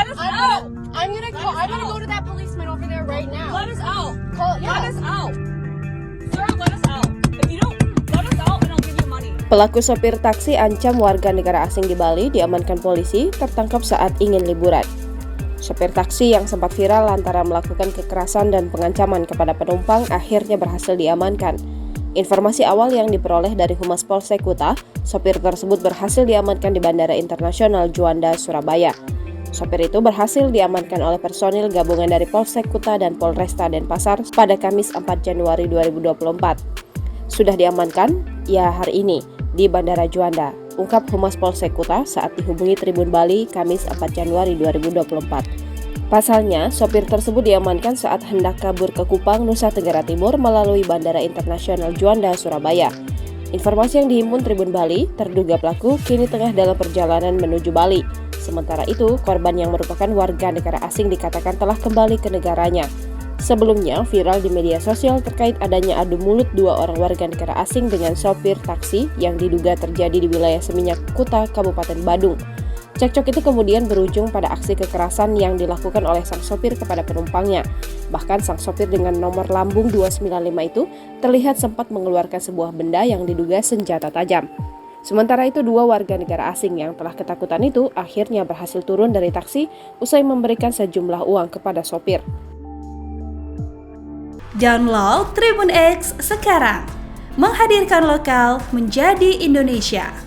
Let us out. I'm gonna go to that policeman over there right now. Let us out. Yeah. Let us out. Sir, let us out. If you don't let us out, then I'll give you money. Pelaku sopir taksi ancam warga negara asing di Bali diamankan polisi tertangkap saat ingin liburan. Sopir taksi yang sempat viral lantaran melakukan kekerasan dan pengancaman kepada penumpang akhirnya berhasil diamankan. Informasi awal yang diperoleh dari Humas Polsek Kuta, sopir tersebut berhasil diamankan di Bandara Internasional Juanda, Surabaya. Sopir itu berhasil diamankan oleh personil gabungan dari Polsek Kuta dan Polresta Denpasar pada Kamis 4 Januari 2024. Sudah diamankan? Ya, hari ini di Bandara Juanda, ungkap Humas Polsek Kuta saat dihubungi Tribun Bali Kamis 4 Januari 2024. Pasalnya, sopir tersebut diamankan saat hendak kabur ke Kupang, Nusa Tenggara Timur melalui Bandara Internasional Juanda, Surabaya. Informasi yang dihimpun Tribun Bali, terduga pelaku kini tengah dalam perjalanan menuju Bali. Sementara itu, korban yang merupakan warga negara asing dikatakan telah kembali ke negaranya. Sebelumnya, viral di media sosial terkait adanya adu mulut dua orang warga negara asing dengan sopir taksi yang diduga terjadi di wilayah Seminyak Kuta, Kabupaten Badung. Cekcok itu kemudian berujung pada aksi kekerasan yang dilakukan oleh sang sopir kepada penumpangnya. Bahkan sang sopir dengan nomor lambung 295 itu terlihat sempat mengeluarkan sebuah benda yang diduga senjata tajam. Sementara itu, dua warga negara asing yang telah ketakutan itu akhirnya berhasil turun dari taksi usai memberikan sejumlah uang kepada sopir. Download Tribun X sekarang, menghadirkan lokal menjadi Indonesia.